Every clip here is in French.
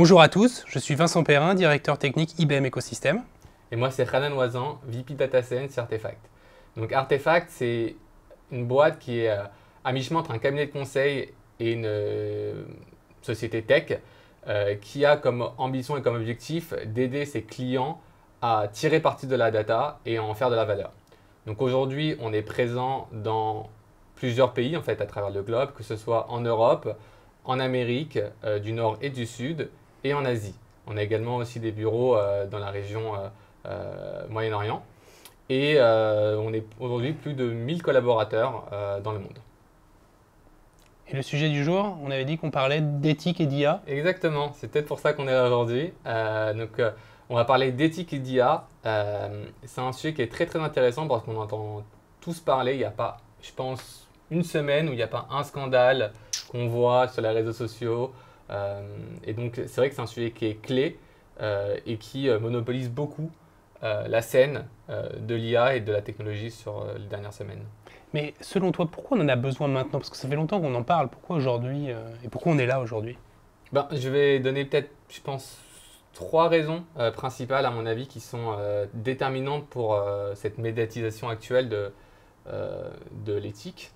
Bonjour à tous, je suis Vincent Perrin, directeur technique IBM Ecosystem. Et moi, c'est Hanan Ouazan, VP Data Science chez Artefact. Donc Artefact, c'est une boîte qui est à mi-chemin entre un cabinet de conseil et une société tech qui a comme ambition et comme objectif d'aider ses clients à tirer parti de la data et à en faire de la valeur. Donc aujourd'hui, on est présent dans plusieurs pays en fait à travers le globe, que ce soit en Europe, en Amérique du Nord et du Sud et en Asie. On a également aussi des bureaux dans la région Moyen-Orient. Et on est aujourd'hui plus de 1000 collaborateurs dans le monde. Et le sujet du jour, on avait dit qu'on parlait d'éthique et d'IA. Exactement, c'est peut-être pour ça qu'on est là aujourd'hui. On va parler d'éthique et d'IA. C'est un sujet qui est très très intéressant parce qu'on entend tous parler. Il n'y a pas, je pense, une semaine où il n'y a pas un scandale qu'on voit sur les réseaux sociaux. Et donc c'est vrai que c'est un sujet qui est clé et qui monopolise beaucoup la scène de l'IA et de la technologie sur les dernières semaines. Mais selon toi, pourquoi on en a besoin maintenant? Parce que ça fait longtemps qu'on en parle. Pourquoi aujourd'hui et pourquoi on est là aujourd'hui? Je vais donner peut-être, je pense, 3 raisons principales à mon avis qui sont déterminantes pour cette médiatisation actuelle de l'éthique.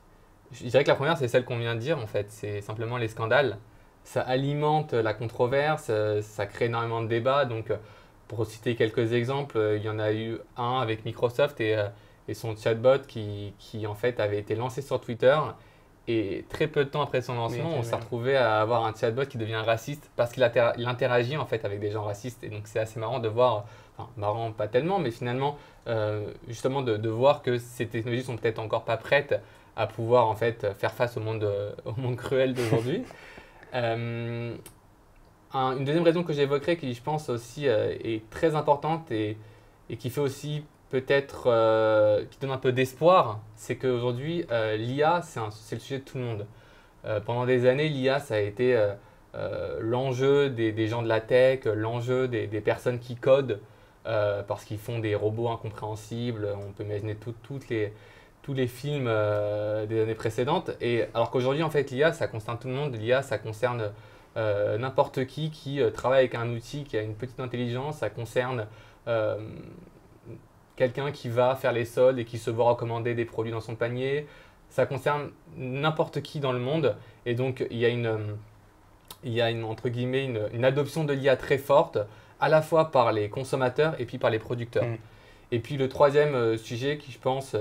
Je dirais que la première, c'est celle qu'on vient de dire en fait, c'est simplement les scandales. Ça alimente la controverse, ça crée énormément de débats. Donc, pour citer quelques exemples, il y en a eu un avec Microsoft et son chatbot qui en fait avait été lancé sur Twitter. Et très peu de temps après son lancement, on s'est retrouvé à avoir un chatbot qui devient raciste parce qu'il interagit en fait avec des gens racistes. Et donc c'est assez marrant de voir, enfin marrant pas tellement, mais finalement justement de voir que ces technologies sont peut-être encore pas prêtes à pouvoir en fait faire face au monde cruel d'aujourd'hui. Une deuxième raison que j'évoquerai qui je pense aussi est très importante et qui fait aussi peut-être qui donne un peu d'espoir, c'est qu'aujourd'hui l'IA c'est le sujet de tout le monde. Pendant des années l'IA ça a été l'enjeu des gens de la tech, l'enjeu des personnes qui codent parce qu'ils font des robots incompréhensibles. On peut imaginer tous les films des années précédentes. Et alors qu'aujourd'hui, en fait, l'IA, ça concerne tout le monde. L'IA, ça concerne n'importe qui travaille avec un outil qui a une petite intelligence. Ça concerne quelqu'un qui va faire les soldes et qui se voit recommander des produits dans son panier. Ça concerne n'importe qui dans le monde. Et donc, il y a entre guillemets, une adoption de l'IA très forte, à la fois par les consommateurs et puis par les producteurs. Et puis, le troisième sujet qui, je pense,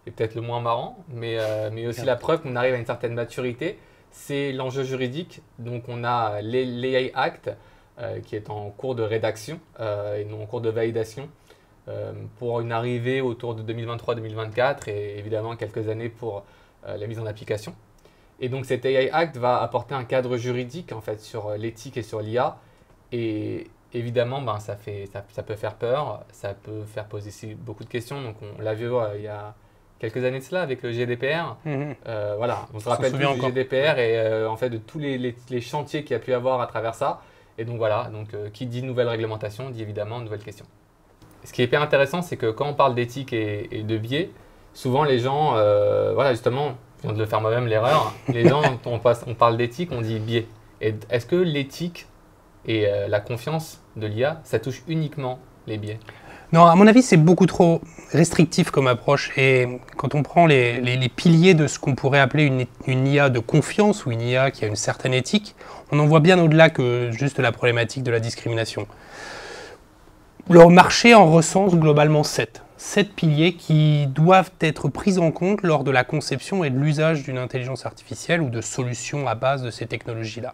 est peut-être le moins marrant, mais aussi la preuve qu'on arrive à une certaine maturité, c'est l'enjeu juridique. Donc on a l'AI Act qui est en cours de rédaction et non en cours de validation pour une arrivée autour de 2023-2024 et évidemment quelques années pour la mise en application. Et donc cet AI Act va apporter un cadre juridique en fait sur l'éthique et sur l'IA et évidemment ça peut faire peur, ça peut faire poser aussi beaucoup de questions. Donc on l'a vu il y a quelques années de cela avec le GDPR. Voilà, on se rappelle tous du GDPR et en fait de tous les chantiers qu'il y a pu avoir à travers ça. Et donc voilà, qui dit nouvelle réglementation dit évidemment nouvelles questions. Ce qui est hyper intéressant, c'est que quand on parle d'éthique et de biais, souvent les gens, voilà justement, je viens de le faire moi-même l'erreur, les gens, on parle d'éthique, on dit biais. Et est-ce que l'éthique et la confiance de l'IA, ça touche uniquement les biais? Non, à mon avis, c'est beaucoup trop restrictif comme approche. Et quand on prend les piliers de ce qu'on pourrait appeler une IA de confiance ou une IA qui a une certaine éthique, on en voit bien au-delà que juste la problématique de la discrimination. Le marché en recense globalement 7 piliers qui doivent être pris en compte lors de la conception et de l'usage d'une intelligence artificielle ou de solutions à base de ces technologies-là.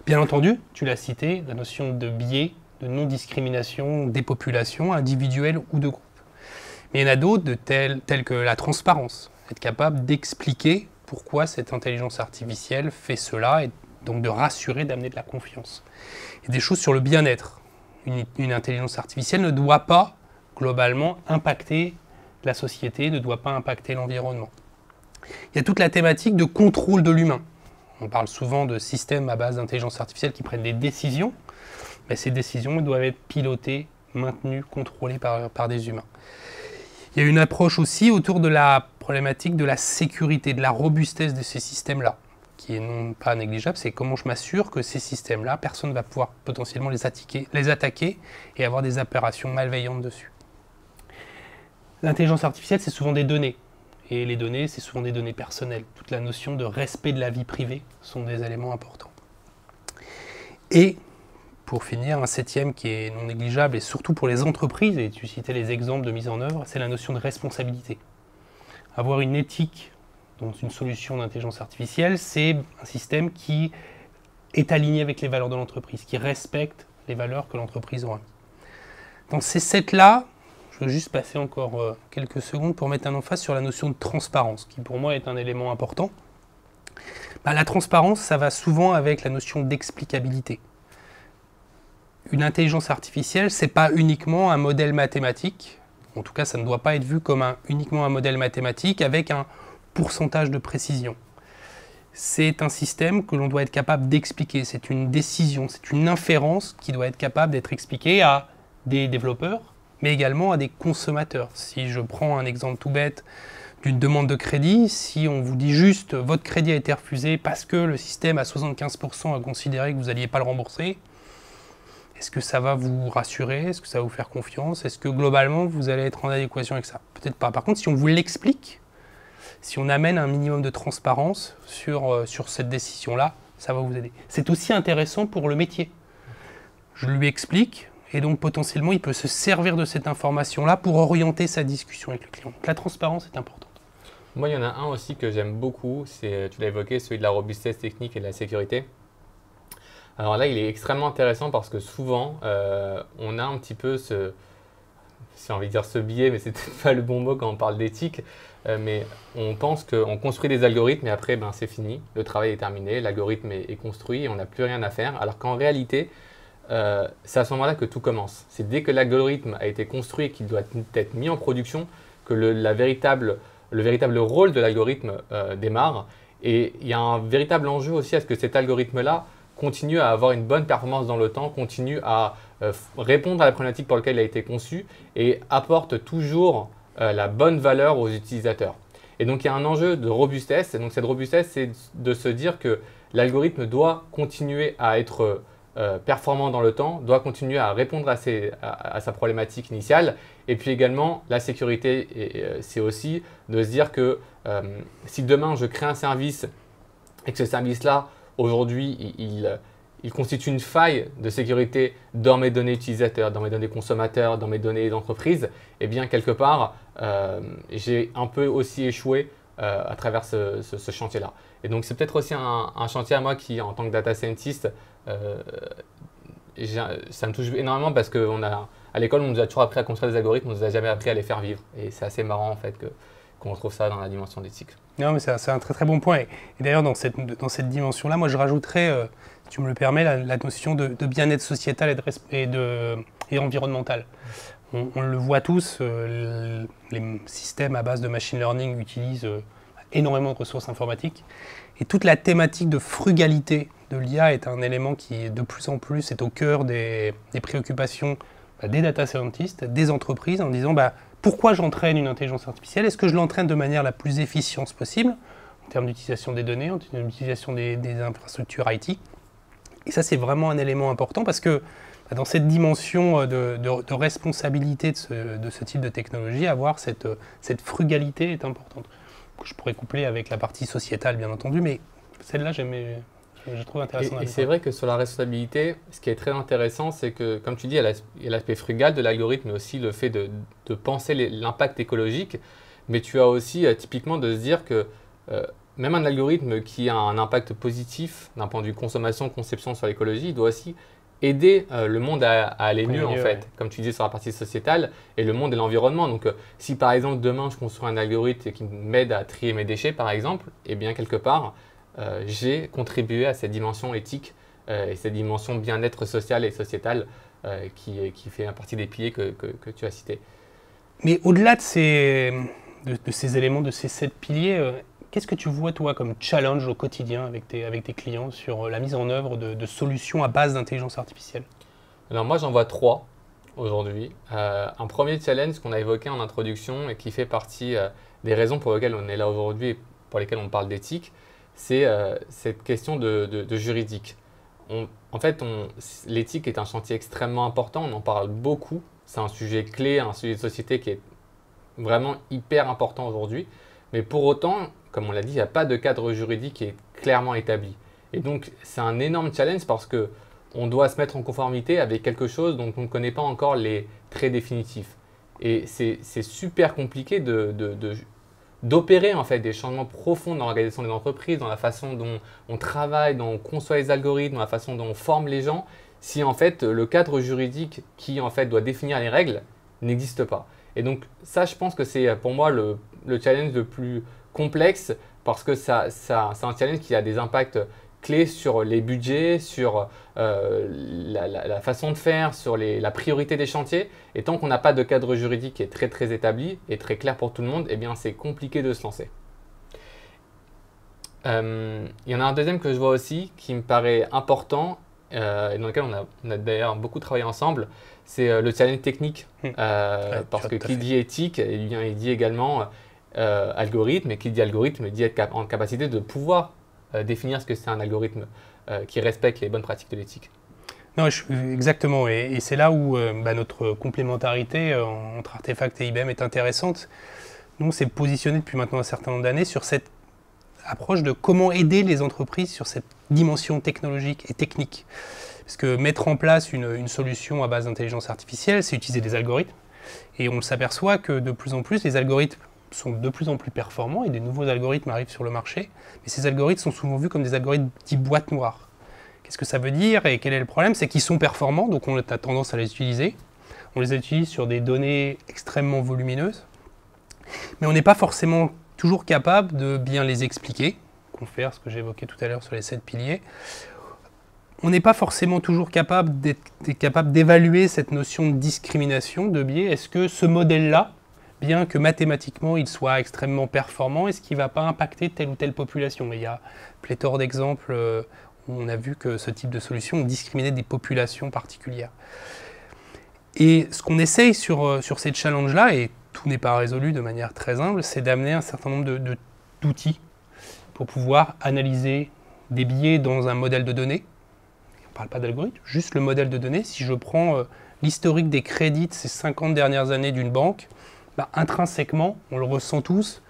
Bien entendu, tu l'as cité, la notion de biais, de non-discrimination des populations individuelles ou de groupes. Mais il y en a d'autres telles que la transparence, être capable d'expliquer pourquoi cette intelligence artificielle fait cela et donc de rassurer, d'amener de la confiance. Il y a des choses sur le bien-être. Une intelligence artificielle ne doit pas globalement impacter la société, ne doit pas impacter l'environnement. Il y a toute la thématique de contrôle de l'humain. On parle souvent de systèmes à base d'intelligence artificielle qui prennent des décisions. Mais ces décisions doivent être pilotées, maintenues, contrôlées par des humains. Il y a une approche aussi autour de la problématique de la sécurité, de la robustesse de ces systèmes-là. qui est non pas négligeable, c'est comment je m'assure que ces systèmes-là, personne ne va pouvoir potentiellement les attaquer et avoir des opérations malveillantes dessus. L'intelligence artificielle, c'est souvent des données. Et les données, c'est souvent des données personnelles. Toute la notion de respect de la vie privée sont des éléments importants. Et pour finir, un septième qui est non négligeable, et surtout pour les entreprises, et tu citais les exemples de mise en œuvre, c'est la notion de responsabilité. Avoir une éthique dans une solution d'intelligence artificielle, c'est un système qui est aligné avec les valeurs de l'entreprise, qui respecte les valeurs que l'entreprise aura. Dans ces sept-là, je veux juste passer encore quelques secondes pour mettre un emphase sur la notion de transparence, qui pour moi est un élément important. La transparence, ça va souvent avec la notion d'explicabilité. Une intelligence artificielle, ce n'est pas uniquement un modèle mathématique. En tout cas, ça ne doit pas être vu comme uniquement un modèle mathématique avec un pourcentage de précision. C'est un système que l'on doit être capable d'expliquer. C'est une décision, c'est une inférence qui doit être capable d'être expliquée à des développeurs, mais également à des consommateurs. Si je prends un exemple tout bête d'une demande de crédit, si on vous dit juste « votre crédit a été refusé parce que le système à 75% a considéré que vous n'alliez pas le rembourser », est-ce que ça va vous rassurer? Est-ce que ça va vous faire confiance? Est-ce que globalement vous allez être en adéquation avec ça? Peut-être pas. Par contre, si on vous l'explique, si on amène un minimum de transparence sur cette décision-là, ça va vous aider. C'est aussi intéressant pour le métier. Je lui explique, et donc potentiellement, il peut se servir de cette information-là pour orienter sa discussion avec le client. Donc, la transparence est importante. Moi, il y en a un aussi que j'aime beaucoup, c'est, tu l'as évoqué, celui de la robustesse technique et de la sécurité. Alors là, il est extrêmement intéressant parce que souvent, on a un petit peu si on envie de dire ce biais, mais c'est peut-être pas le bon mot quand on parle d'éthique, mais on pense qu'on construit des algorithmes et après, c'est fini, le travail est terminé, l'algorithme est construit et on n'a plus rien à faire. Alors qu'en réalité, c'est à ce moment-là que tout commence. C'est dès que l'algorithme a été construit et qu'il doit être mis en production que le véritable rôle de l'algorithme démarre. Et il y a un véritable enjeu aussi à ce que cet algorithme-là continue à avoir une bonne performance dans le temps, continue à répondre à la problématique pour laquelle il a été conçu et apporte toujours la bonne valeur aux utilisateurs. Et donc il y a un enjeu de robustesse. Et donc cette robustesse, c'est de se dire que l'algorithme doit continuer à être performant dans le temps, doit continuer à répondre à sa problématique initiale. Et puis également, la sécurité, c'est aussi de se dire que si demain je crée un service et que ce service-là, aujourd'hui, il constitue une faille de sécurité dans mes données utilisateurs, dans mes données consommateurs, dans mes données d'entreprise, eh bien, quelque part, j'ai un peu aussi échoué à travers ce chantier-là. Et donc, c'est peut-être aussi un chantier à moi qui, en tant que data scientist, ça me touche énormément parce qu'à l'école, on nous a toujours appris à construire des algorithmes, on ne nous a jamais appris à les faire vivre. Et c'est assez marrant, en fait, qu'on retrouve ça dans la dimension d'éthique. Non, mais c'est un très très bon point. Et d'ailleurs, dans cette dimension-là, moi je rajouterais, si tu me le permets, la notion de bien-être sociétal et environnemental. On le voit tous, les systèmes à base de machine learning utilisent énormément de ressources informatiques. Et toute la thématique de frugalité de l'IA est un élément qui, de plus en plus, est au cœur des préoccupations des data scientists, des entreprises, en disant pourquoi j'entraîne une intelligence artificielle? Est-ce que je l'entraîne de manière la plus efficiente possible, en termes d'utilisation des données, en termes d'utilisation des infrastructures IT? Et ça, c'est vraiment un élément important parce que dans cette dimension de responsabilité de ce type de technologie, avoir cette frugalité est importante. Que je pourrais coupler avec la partie sociétale, bien entendu, mais celle-là, je trouve intéressant. Et c'est vrai que sur la responsabilité, ce qui est très intéressant, c'est que, comme tu dis, il y a l'aspect frugal de l'algorithme, mais aussi le fait de penser l'impact écologique. Mais tu as aussi typiquement de se dire que même un algorithme qui a un impact positif d'un point de vue consommation, conception sur l'écologie, il doit aussi aider le monde à aller mieux, en fait, ouais. Comme tu disais sur la partie sociétale, et le monde et l'environnement. Donc, si par exemple, demain, je construis un algorithme qui m'aide à trier mes déchets, par exemple, eh bien, quelque part, j'ai contribué à cette dimension éthique et cette dimension bien-être social et sociétal qui fait partie des piliers que tu as cités. Mais au-delà de ces éléments, de ces 7 piliers, qu'est-ce que tu vois, toi, comme challenge au quotidien avec tes clients sur la mise en œuvre de solutions à base d'intelligence artificielle? Alors moi, j'en vois 3 aujourd'hui. Un premier challenge qu'on a évoqué en introduction et qui fait partie des raisons pour lesquelles on est là aujourd'hui et pour lesquelles on parle d'éthique, c'est cette question de juridique. En fait, l'éthique est un chantier extrêmement important, on en parle beaucoup, c'est un sujet clé, un sujet de société qui est vraiment hyper important aujourd'hui, mais pour autant, comme on l'a dit, il n'y a pas de cadre juridique qui est clairement établi. Et donc, c'est un énorme challenge parce que on doit se mettre en conformité avec quelque chose dont on ne connaît pas encore les traits définitifs. Et c'est super compliqué d'opérer en fait des changements profonds dans l'organisation des entreprises, dans la façon dont on travaille, dont on conçoit les algorithmes, dans la façon dont on forme les gens, si en fait le cadre juridique qui en fait doit définir les règles n'existe pas. Et donc ça, je pense que c'est pour moi le challenge le plus complexe parce que c'est un challenge qui a des impacts clés sur les budgets, sur la façon de faire, sur la priorité des chantiers. Et tant qu'on n'a pas de cadre juridique qui est très très établi et très clair pour tout le monde, eh bien c'est compliqué de se lancer. Il y en a un deuxième que je vois aussi qui me paraît important et dans lequel on a d'ailleurs beaucoup travaillé ensemble, c'est le challenge technique. Parce que qui dit éthique, il dit également algorithme, et qui dit algorithme, il dit être en capacité de pouvoir définir ce que c'est un algorithme qui respecte les bonnes pratiques de l'éthique. Non, exactement, et c'est là où notre complémentarité entre Artefact et IBM est intéressante. Nous, on s'est positionné depuis maintenant un certain nombre d'années sur cette approche de comment aider les entreprises sur cette dimension technologique et technique. Parce que mettre en place une solution à base d'intelligence artificielle, c'est utiliser des algorithmes, et on s'aperçoit que de plus en plus, les algorithmes sont de plus en plus performants et des nouveaux algorithmes arrivent sur le marché, mais ces algorithmes sont souvent vus comme des algorithmes dits boîte noire. Qu'est-ce que ça veut dire et quel est le problème? C'est qu'ils sont performants, donc on a tendance à les utiliser. On les utilise sur des données extrêmement volumineuses, mais on n'est pas forcément toujours capable de bien les expliquer, confère ce que j'évoquais tout à l'heure sur les 7 piliers. On n'est pas forcément toujours capable d'évaluer cette notion de discrimination, de biais. Est-ce que ce modèle-là, bien que mathématiquement il soit extrêmement performant, est-ce qu'il ne va pas impacter telle ou telle population? Il y a pléthore d'exemples où on a vu que ce type de solution discriminait des populations particulières. Et ce qu'on essaye sur ces challenges-là, et tout n'est pas résolu de manière très humble, c'est d'amener un certain nombre d'outils pour pouvoir analyser des biais dans un modèle de données. On ne parle pas d'algorithme, juste le modèle de données. Si je prends l'historique des crédits de ces 50 dernières années d'une banque, intrinsèquement, on le ressent tous,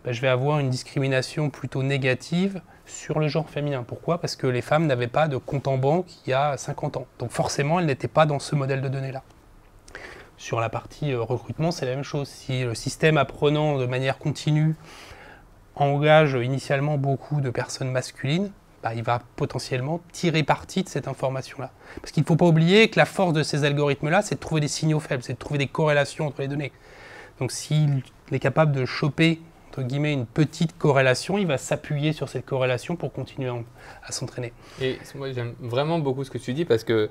je vais avoir une discrimination plutôt négative sur le genre féminin. Pourquoi? Parce que les femmes n'avaient pas de compte en banque il y a 50 ans. Donc forcément, elles n'étaient pas dans ce modèle de données-là. Sur la partie recrutement, c'est la même chose. Si le système apprenant de manière continue engage initialement beaucoup de personnes masculines, il va potentiellement tirer parti de cette information-là. Parce qu'il ne faut pas oublier que la force de ces algorithmes-là, c'est de trouver des signaux faibles, c'est de trouver des corrélations entre les données. Donc s'il est capable de choper, entre guillemets, une petite corrélation, il va s'appuyer sur cette corrélation pour continuer à s'entraîner. Et moi, j'aime vraiment beaucoup ce que tu dis parce que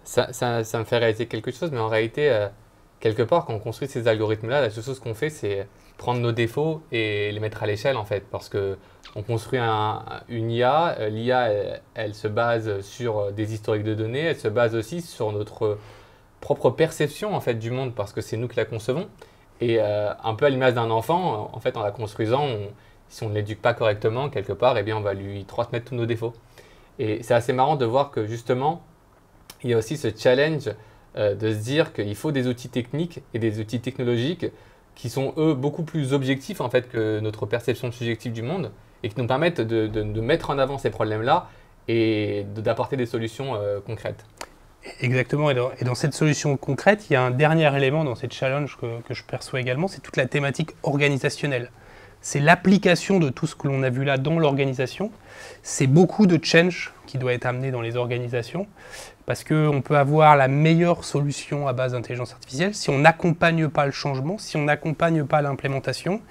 ça me fait réaliser quelque chose, mais en réalité, quelque part, quand on construit ces algorithmes-là, la seule chose qu'on fait, c'est prendre nos défauts et les mettre à l'échelle, en fait, parce qu'on construit une IA. L'IA, elle se base sur des historiques de données, elle se base aussi sur notre propre perception, en fait, du monde, parce que c'est nous qui la concevons. Et un peu à l'image d'un enfant, en fait, en la construisant, si on ne l'éduque pas correctement, quelque part, eh bien, on va lui transmettre tous nos défauts. Et c'est assez marrant de voir que, justement, il y a aussi ce challenge de se dire qu'il faut des outils techniques et des outils technologiques qui sont, eux, beaucoup plus objectifs, en fait, que notre perception subjective du monde et qui nous permettent de mettre en avant ces problèmes-là et d'apporter des solutions concrètes. Exactement, et dans cette solution concrète, il y a un dernier élément dans cette challenge que je perçois également, c'est toute la thématique organisationnelle. C'est l'application de tout ce que l'on a vu là dans l'organisation. C'est beaucoup de change qui doit être amené dans les organisations, parce qu'on peut avoir la meilleure solution à base d'intelligence artificielle. Si on n'accompagne pas le changement, si on n'accompagne pas l'implémentation,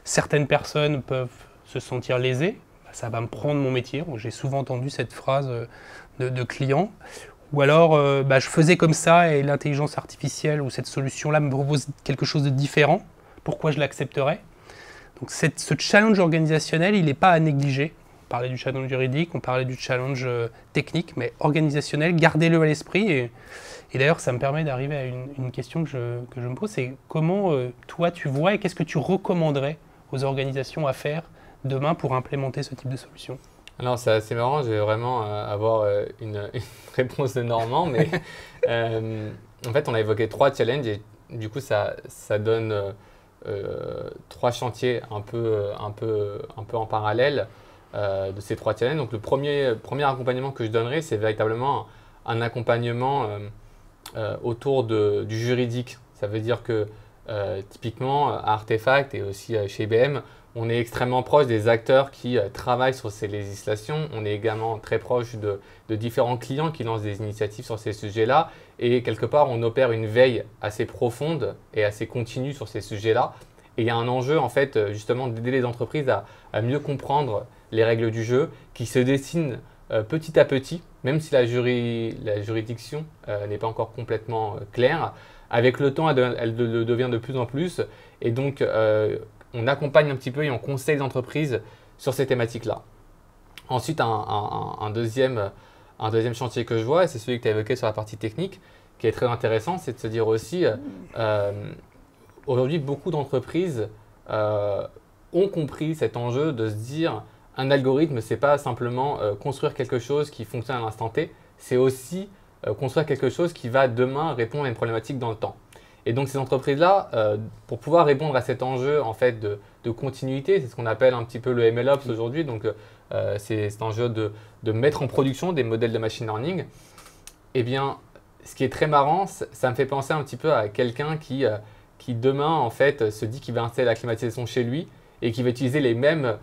certaines personnes peuvent se sentir lésées. Ça va me prendre mon métier. J'ai souvent entendu cette phrase de clients. Ou alors, je faisais comme ça et l'intelligence artificielle ou cette solution-là me propose quelque chose de différent. Pourquoi je l'accepterais? Donc ce challenge organisationnel, il n'est pas à négliger. On parlait du challenge juridique, on parlait du challenge technique, mais organisationnel, gardez-le à l'esprit. Et d'ailleurs, ça me permet d'arriver à une question que je me pose, c'est comment toi tu vois et qu'est-ce que tu recommanderais aux organisations à faire demain pour implémenter ce type de solution? Alors, c'est assez marrant, je vais vraiment avoir une réponse de Normand, mais en fait, on a évoqué 3 challenges et du coup, ça donne 3 chantiers un peu en parallèle de ces 3 challenges. Donc, le premier accompagnement que je donnerai, c'est véritablement un accompagnement autour du juridique. Ça veut dire que typiquement, à Artefact et aussi chez IBM, on est extrêmement proche des acteurs qui travaillent sur ces législations. On est également très proche de différents clients qui lancent des initiatives sur ces sujets-là. Et quelque part, on opère une veille assez profonde et assez continue sur ces sujets-là. Et il y a un enjeu, en fait, justement, d'aider les entreprises à mieux comprendre les règles du jeu qui se dessinent petit à petit, même si la juridiction n'est pas encore complètement claire. Avec le temps, elle le devient de plus en plus. Et donc, on accompagne un petit peu et on conseille les entreprises sur ces thématiques-là. Ensuite, un deuxième chantier que je vois, et c'est celui que tu as évoqué sur la partie technique, qui est très intéressant, c'est de se dire aussi, aujourd'hui, beaucoup d'entreprises ont compris cet enjeu de se dire, un algorithme, ce n'est pas simplement construire quelque chose qui fonctionne à l'instant T, c'est aussi construire quelque chose qui va demain répondre à une problématique dans le temps. Et donc ces entreprises-là, pour pouvoir répondre à cet enjeu en fait, de continuité, c'est ce qu'on appelle un petit peu le MLOps aujourd'hui, donc c'est cet enjeu de mettre en production des modèles de machine learning, eh bien, ce qui est très marrant, ça me fait penser un petit peu à quelqu'un qui demain en fait, se dit qu'il va installer la climatisation chez lui et qui va utiliser les mêmes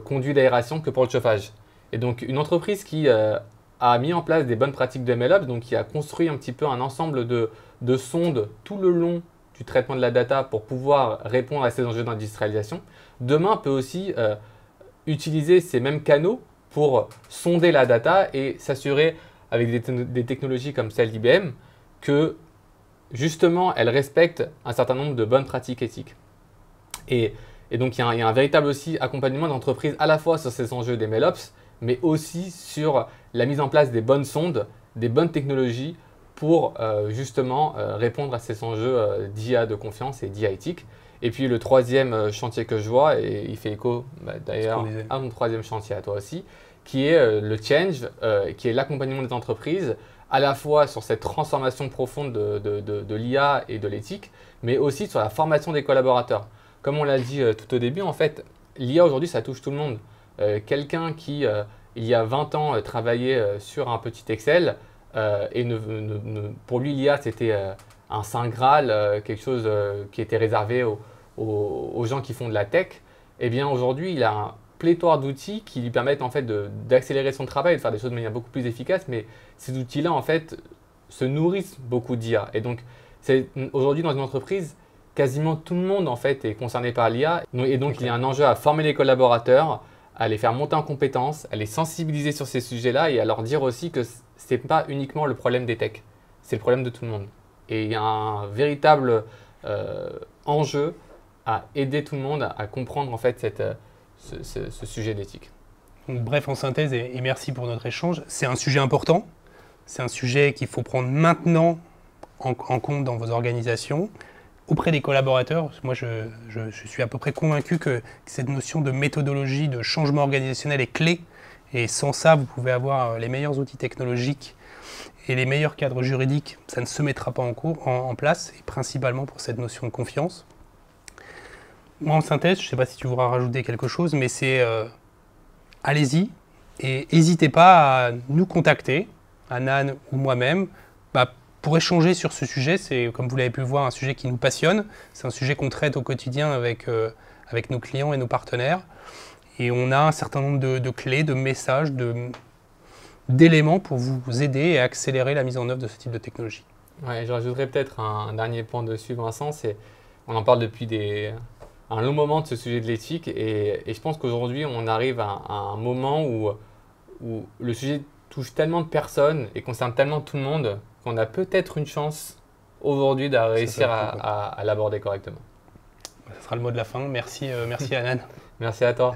conduits d'aération que pour le chauffage. Et donc une entreprise qui a mis en place des bonnes pratiques de MLOps, donc qui a construit un petit peu un ensemble de sondes tout le long du traitement de la data pour pouvoir répondre à ces enjeux d'industrialisation, demain peut aussi utiliser ces mêmes canaux pour sonder la data et s'assurer avec des technologies comme celle d'IBM que justement elle respecte un certain nombre de bonnes pratiques éthiques. Et donc il y a un véritable aussi accompagnement d'entreprises à la fois sur ces enjeux des MLOps, mais aussi sur la mise en place des bonnes sondes, des bonnes technologies pour justement répondre à ces enjeux d'IA de confiance et d'IA éthique. Et puis le troisième chantier que je vois, et il fait écho d'ailleurs à mon troisième chantier à toi aussi, qui est le change, qui est l'accompagnement des entreprises, à la fois sur cette transformation profonde de l'IA et de l'éthique, mais aussi sur la formation des collaborateurs. Comme on l'a dit tout au début, en fait, l'IA aujourd'hui, ça touche tout le monde. Quelqu'un qui, il y a 20 ans, travaillait sur un petit Excel, et pour lui, l'IA, c'était un saint Graal, quelque chose qui était réservé aux gens qui font de la tech. Eh bien, aujourd'hui, il a un pléthore d'outils qui lui permettent en fait d'accélérer son travail et de faire des choses de manière beaucoup plus efficace. Mais ces outils-là, en fait, se nourrissent beaucoup d'IA. Et donc, aujourd'hui, dans une entreprise, quasiment tout le monde en fait est concerné par l'IA. Et donc, il y a un enjeu à former les collaborateurs, à les faire monter en compétences, à les sensibiliser sur ces sujets-là et à leur dire aussi que ce n'est pas uniquement le problème des techs, c'est le problème de tout le monde. Et il y a un véritable enjeu à aider tout le monde à comprendre en fait ce sujet d'éthique. Bref, en synthèse, et merci pour notre échange, c'est un sujet important, c'est un sujet qu'il faut prendre maintenant en compte dans vos organisations, auprès des collaborateurs. Moi, je suis à peu près convaincu que cette notion de méthodologie, de changement organisationnel est clé. Et sans ça, vous pouvez avoir les meilleurs outils technologiques et les meilleurs cadres juridiques. Ça ne se mettra pas en place, et principalement pour cette notion de confiance. Moi, en synthèse, je ne sais pas si tu voudras rajouter quelque chose, mais c'est allez-y et n'hésitez pas à nous contacter, Anan ou moi-même, pour échanger sur ce sujet. C'est, comme vous l'avez pu voir, un sujet qui nous passionne. C'est un sujet qu'on traite au quotidien avec nos clients et nos partenaires. Et on a un certain nombre de clés, de messages, d'éléments pour vous aider et accélérer la mise en œuvre de ce type de technologie. Ouais, je rajouterais peut-être un dernier point dessus, Vincent. On en parle depuis un long moment de ce sujet de l'éthique. Et je pense qu'aujourd'hui, on arrive à un moment où le sujet touche tellement de personnes et concerne tellement tout le monde qu'on a peut-être une chance aujourd'hui de réussir à l'aborder correctement. Ce sera le mot de la fin. Merci Anan. Merci à toi.